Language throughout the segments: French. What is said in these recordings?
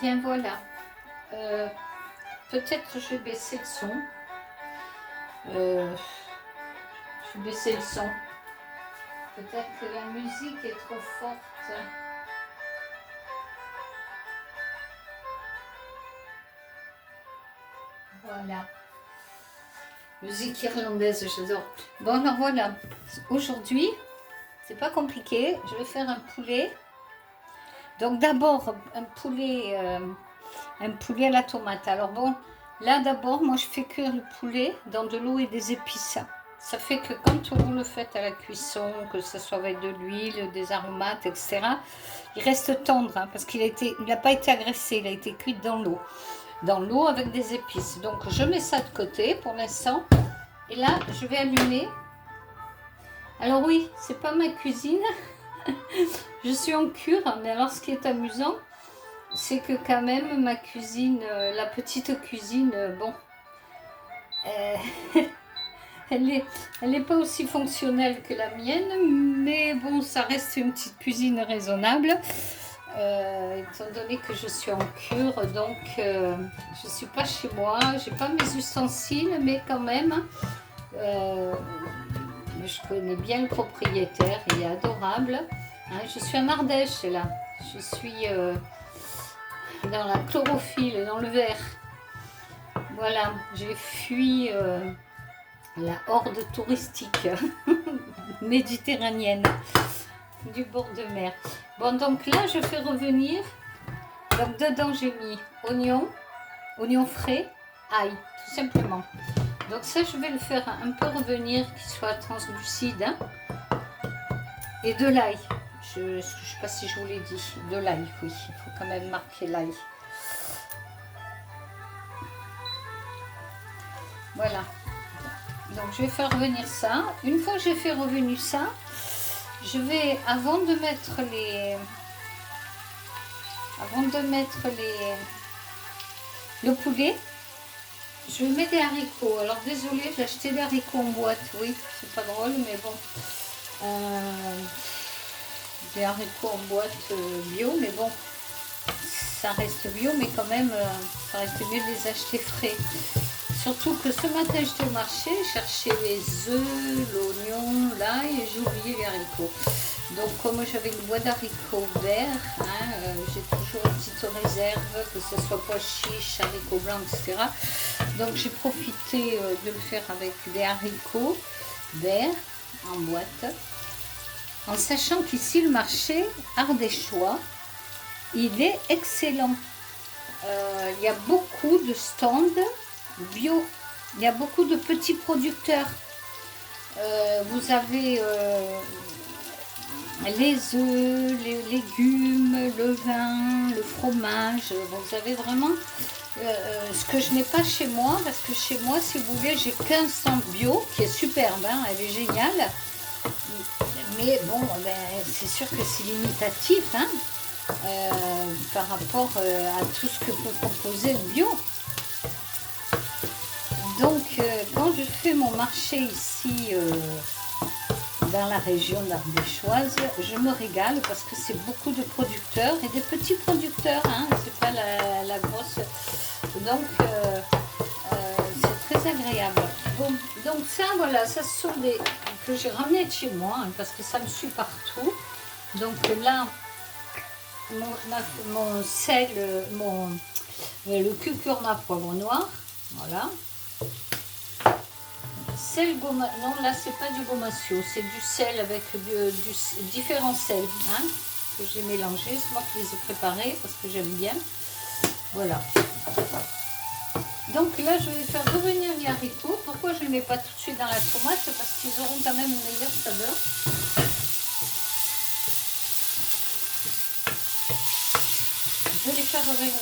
Bien voilà. Euh, Peut-être je vais baisser le son. Je vais baisser le son. Peut-être que la musique est trop forte. Voilà. Musique irlandaise, j'adore. Bon, alors voilà. Aujourd'hui, c'est pas compliqué. Je vais faire un poulet. Donc d'abord, un poulet à la tomate. Alors bon, là d'abord, moi je fais cuire le poulet dans de l'eau et des épices. Ça fait que quand vous le faites à la cuisson, que ce soit avec de l'huile, des aromates, etc., il reste tendre hein, parce qu'il n'a pas été agressé, il a été cuit dans l'eau avec des épices. Donc je mets ça de côté pour l'instant. Et là, je vais allumer. Alors oui, c'est pas ma cuisine. Je suis en cure, mais alors ce qui est amusant, c'est que quand même ma cuisine, la petite cuisine, bon, euh, elle est pas aussi fonctionnelle que la mienne, mais bon, ça reste une petite cuisine raisonnable, étant donné que je suis en cure, donc je suis pas chez moi, j'ai pas mes ustensiles, mais quand même, euh, je connais bien le propriétaire, il est adorable. Hein, je suis en Ardèche là, je suis dans la chlorophylle, dans le verre. Voilà, j'ai fui la horde touristique méditerranéenne du bord de mer. Bon, donc là, je fais revenir. Donc dedans, j'ai mis oignon frais, ail, tout simplement. Donc ça, je vais le faire un peu revenir, qu'il soit translucide. Hein, et de l'ail. Je ne sais pas si je vous l'ai dit. De l'ail, oui. Il faut quand même marquer l'ail. Voilà. Donc je vais faire revenir ça. Une fois que j'ai fait revenir ça, je vais, avant de mettre le poulet, je mets des haricots. Alors désolé, j'ai acheté des haricots en boîte. Oui, c'est pas drôle, mais bon. Des haricots en boîte bio, mais bon, ça reste bio, mais quand même, ça reste mieux de les acheter frais. Surtout que ce matin, j'étais au marché, chercher les œufs, l'oignon, l'ail, et j'ai oublié les haricots. Donc, comme j'avais une boîte d'haricots verts, hein, j'ai toujours une petite réserve, que ce soit pois chiches, haricots blancs, etc. Donc, j'ai profité de le faire avec des haricots verts en boîte, en sachant qu'ici, le marché ardéchois, il est excellent. Il y a beaucoup de stands bio. Il y a beaucoup de petits producteurs. Vous avez les œufs, les légumes, le vin, le fromage. Vous avez vraiment ce que je n'ai pas chez moi, parce que chez moi, si vous voulez, j'ai qu'un stand bio qui est superbe, hein, elle est géniale. Mais bon, ben, c'est sûr que c'est limitatif hein, par rapport à tout ce que peut proposer le bio. Donc, quand je fais mon marché ici dans la région ardéchoise, je me régale parce que c'est beaucoup de producteurs et des petits producteurs, hein, c'est pas la grosse. Donc, c'est très agréable. Bon, donc ça, voilà, ça ce sont des que j'ai ramené de chez moi hein, parce que ça me suit partout. Donc là, mon sel, le curcuma poivre noir, voilà. Sel goma, non là c'est pas du gomasio, c'est du sel avec différents sels hein, que j'ai mélangé, c'est moi qui les ai préparés parce que j'aime bien. Voilà. Donc là je vais faire revenir les haricots. Pourquoi je ne les mets pas tout de suite dans la tomate? Parce qu'ils auront quand même une meilleure saveur. Je vais les faire revenir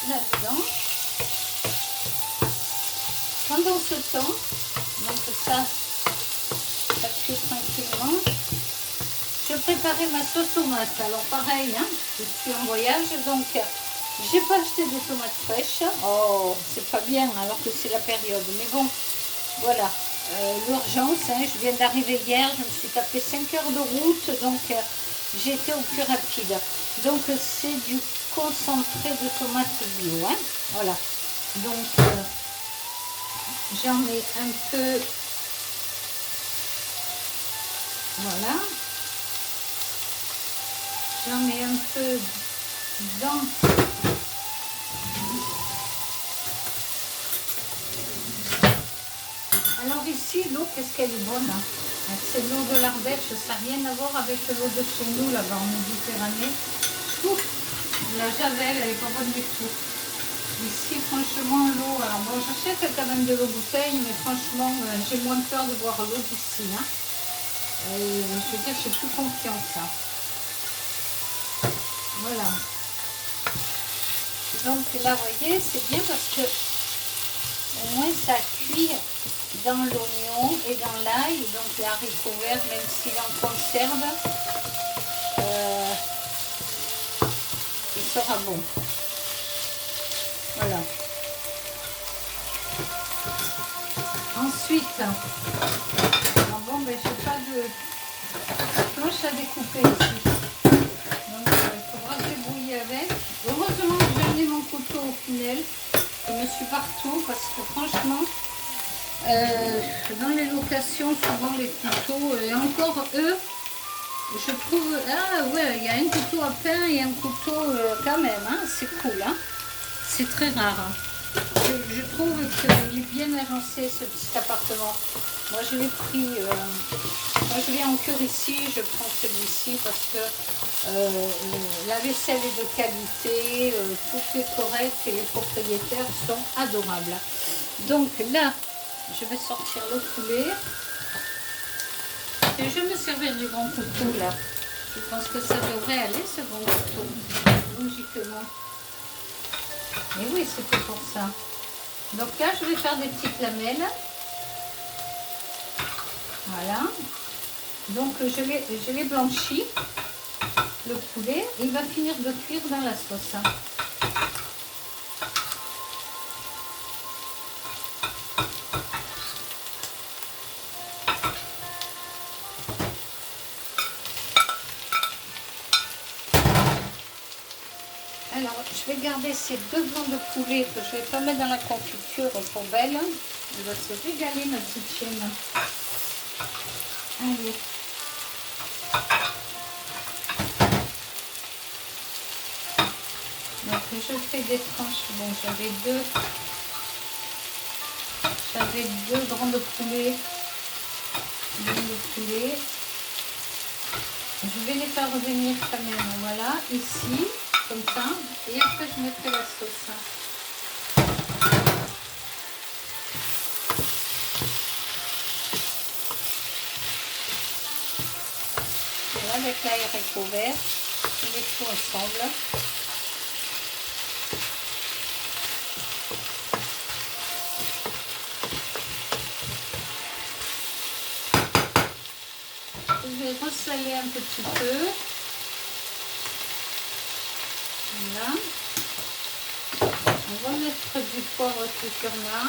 là-dedans. Pendant ce temps, donc ça cuit tranquillement, je préparais ma sauce tomate. Alors pareil, hein, je suis en voyage, donc j'ai pas acheté de tomates fraîches. Oh, c'est pas bien alors que c'est la période. Mais bon, voilà, l'urgence, hein, je viens d'arriver hier, je me suis tapé 5 heures de route, donc j'ai été au plus rapide. Donc c'est du concentré de tomates bio, hein. Voilà. Donc j'en mets un peu. Voilà. J'en mets un peu dans. Alors ici, l'eau, qu'est-ce qu'elle est bonne, hein. C'est l'eau de l'Ardèche, ça n'a rien à voir avec l'eau de chez nous, là-bas en Méditerranée. Ouf, la Javel, elle n'est pas bonne du tout. Ici, franchement, l'eau, alors bon, j'achète quand même de l'eau bouteille, mais franchement, j'ai moins peur de boire l'eau d'ici, hein. Je veux dire, j'ai plus confiance, hein. Voilà. Donc là, vous voyez, c'est bien parce que au moins ça cuit dans l'oignon et dans l'ail. Donc les haricots verts, même s'il en conserve, il sera bon. Voilà. Ensuite, bon, ben, j'ai pas de planche à découper ici. Donc il faudra se débrouiller avec. Heureusement que j'ai amené mon couteau au final. Je me suis partout parce que franchement, dans les locations, souvent les couteaux, et encore eux, je trouve, ah ouais, il y a un couteau à pain et un couteau quand même, hein, c'est cool, hein. C'est très rare, hein. Je trouve qu'il est bien agencé ce petit appartement. Moi je l'ai pris, quand je viens en cure ici, je prends celui-ci parce que la vaisselle est de qualité, tout est correct et les propriétaires sont adorables. Donc là, je vais sortir le poulet et je vais me servir du grand couteau là. Je pense que ça devrait aller ce grand couteau, logiquement. Mais oui, c'était pour ça. Donc là, je vais faire des petites lamelles. Voilà. Donc je l'ai blanchi, le poulet, et il va finir de cuire dans la sauce. Alors, je vais garder ces deux blancs de poulet que je vais pas mettre dans la confiture pour Belle. Elle va se régaler, ma petite chienne. Allez. Donc, je fais des tranches. Bon, j'avais deux grands de poulet. Je vais les faire revenir quand même. Voilà, ici. Comme ça, et après je mettrai la sauce. Voilà, avec l'ail haricot vert, je mets tout ensemble. Je vais ressaler un petit peu. Voilà. On va mettre du poivre sur là.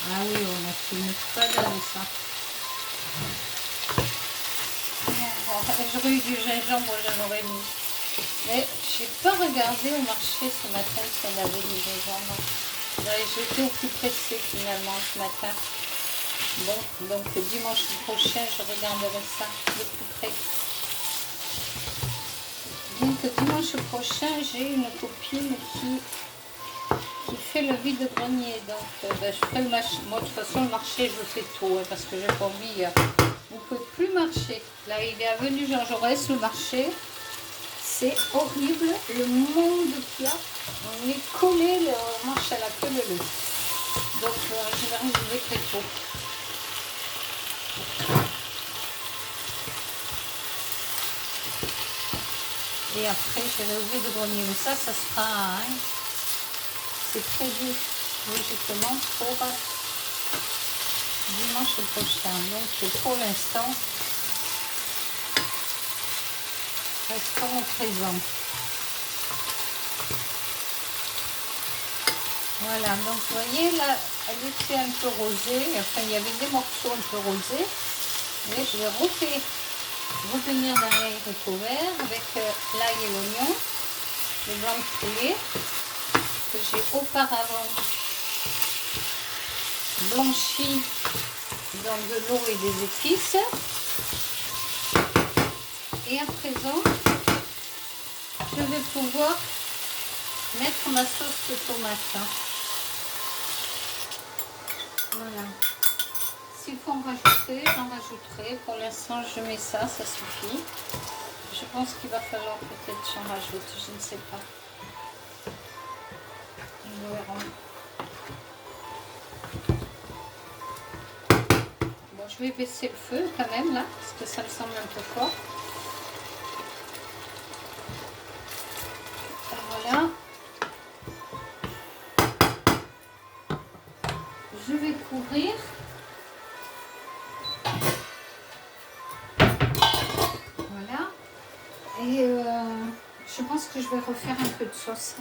Ah oui, on a fait une espadade ça. J'aurais eu du gingembre, j'en aurais mis. Mais je n'ai pas regardé au marché ce matin si on avait du gingembre. J'étais au plus pressé finalement ce matin. Bon, donc dimanche prochain, je regarderai ça de plus près. Donc dimanche prochain, j'ai une copine qui fait le vide-grenier. Donc ben, je ferai le marché. Moi de toute façon le marché je fais tout hein, parce que j'ai pas envie. Vous ne pouvez plus marcher. Là il est avenue Jean Jaurès, le marché. C'est horrible le monde qu'il y a. On est collé, on marche à la queue leu. Donc en général je vais très tôt. Et après, je vais ouvrir de grenier. Mais ça sera, hein, c'est prévu logiquement pour dimanche prochain. Donc pour l'instant, restons au présent. Voilà, donc vous voyez là, elle était un peu rosée. Enfin, il y avait des morceaux un peu rosés. Mais je l'ai refait revenir dans les haricots verts avec l'ail et l'oignon, le blanc de poulet que j'ai auparavant blanchi dans de l'eau et des épices. Et à présent, je vais pouvoir mettre ma sauce de tomate. Voilà. S'il faut en rajouter, j'en rajouterai. Pour l'instant, je mets ça, ça suffit. Je pense qu'il va falloir peut-être que j'en rajoute, je ne sais pas. Nous verrons. Bon, je vais baisser le feu quand même là, parce que ça me semble un peu fort. Voilà. Je vais couvrir. Voilà. Et je pense que je vais refaire un peu de sauce.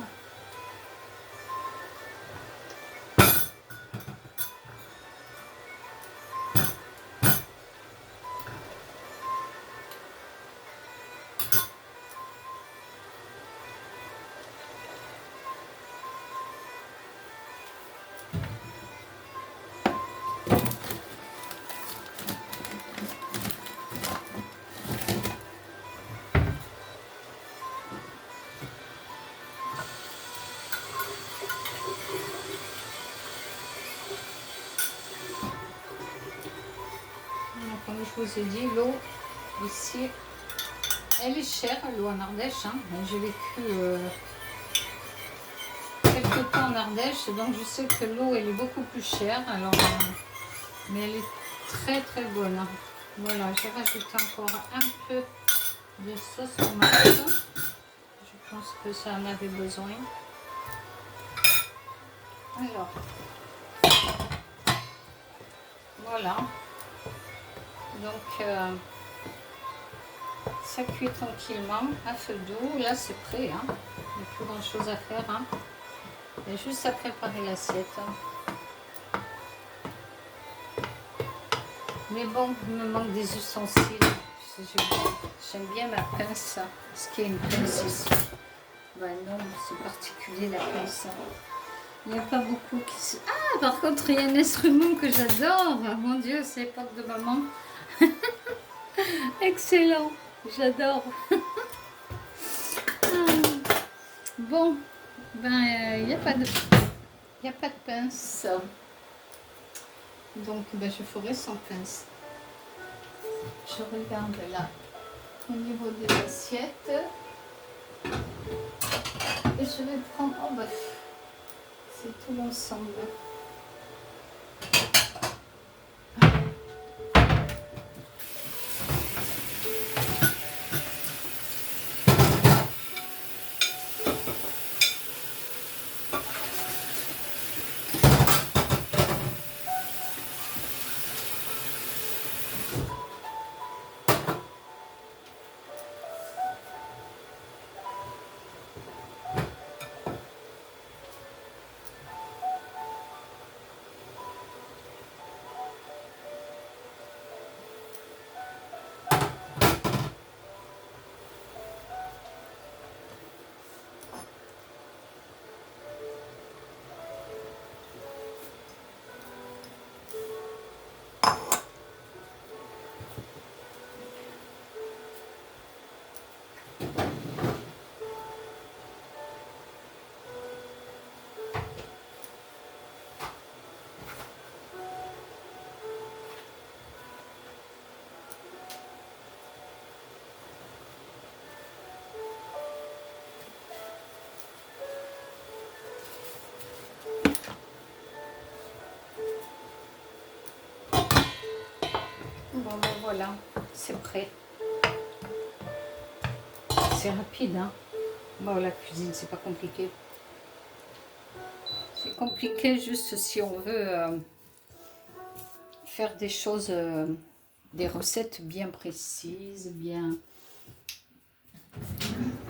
Comme je vous ai dit, l'eau ici, elle est chère, l'eau en Ardèche. Hein. J'ai vécu quelques temps en Ardèche, donc je sais que l'eau, elle est beaucoup plus chère. Alors, mais elle est très très bonne. Hein. Voilà, j'ai rajouté encore un peu de sauce tomate. Je pense que ça en avait besoin. Alors, voilà. Donc, ça cuit tranquillement à feu doux. Là, c'est prêt. Hein. Il n'y a plus grand chose à faire. Hein. Il y a juste à préparer l'assiette. Mais bon, il me manque des ustensiles. J'aime bien ma pince. Est-ce qu'il y a une pince ici? Ben non, c'est particulier la pince. Il n'y a pas beaucoup qui se... Ah, par contre, il y a un instrument que j'adore. Mon Dieu, c'est l'époque de maman. Excellent, j'adore. Bon, ben, il n'y a pas de pince. Donc, ben, je ferai sans pince. Je regarde là, au niveau des assiettes. Et je vais prendre... Oh, ben, c'est tout l'ensemble. Bon, ben voilà, c'est prêt. C'est rapide, hein. Bon, la cuisine, c'est pas compliqué. C'est compliqué juste si on veut faire des choses, des recettes bien précises, bien...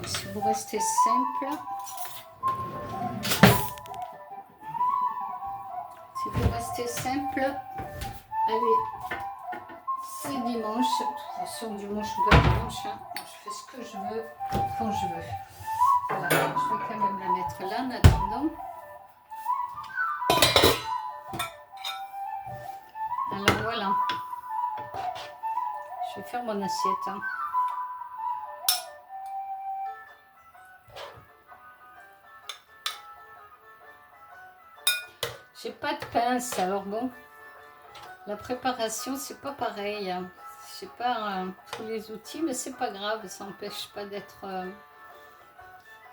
Si vous restez simple, allez, C'est dimanche. De toute façon, dimanche ou pas dimanche, hein. Je fais ce que je veux quand je veux. Voilà, je vais quand même la mettre là en attendant. Alors voilà. Je vais faire mon assiette. Hein. J'ai pas de pince, alors bon, la préparation c'est pas pareil. Hein. J'ai pas tous les outils, mais c'est pas grave, ça n'empêche pas d'être.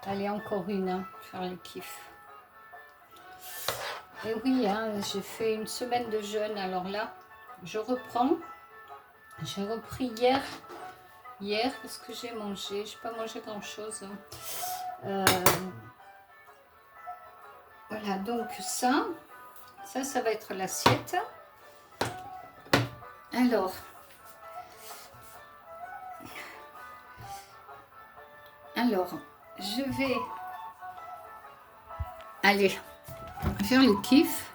Allez, encore une, hein, faire le kiff. Et oui, hein, j'ai fait une semaine de jeûne, alors là, je reprends. J'ai repris hier. Hier, qu'est-ce que j'ai mangé? Je n'ai pas mangé grand-chose. Voilà, donc ça va être l'assiette. Alors, je vais aller faire le kiff.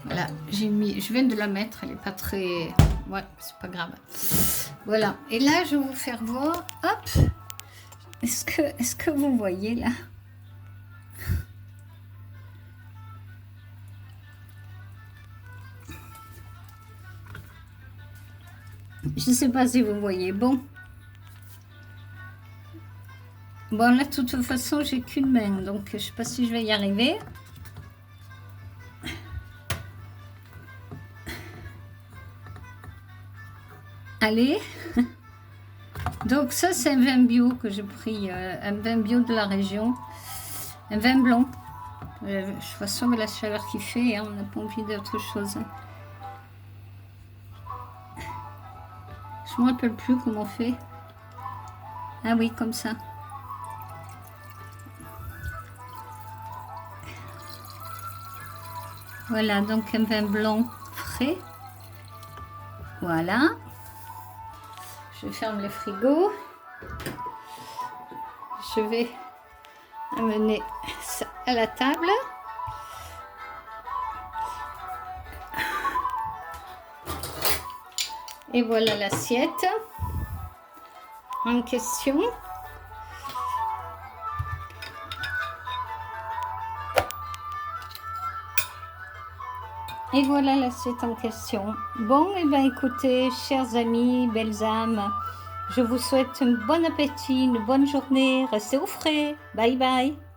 Voilà, je viens de la mettre, elle n'est pas très... Ouais, c'est pas grave. Voilà, et là, je vais vous faire voir. Hop, est-ce que vous voyez là? Je ne sais pas si vous voyez. Bon, là, de toute façon, j'ai qu'une main, donc je ne sais pas si je vais y arriver. Allez. Donc ça, c'est un vin bio que j'ai pris, un vin bio de la région, un vin blanc. De toute façon, la chaleur qu'il fait, hein, on n'a pas envie d'autre chose. Je ne me rappelle plus comment on fait. Ah oui, comme ça. Voilà, donc un vin blanc frais. Voilà. Je ferme le frigo. Je vais amener ça à la table. Et voilà l'assiette en question. Et voilà l'assiette en question. Bon, et bien écoutez, chers amis, belles âmes, je vous souhaite un bon appétit, une bonne journée. Restez au frais. Bye bye.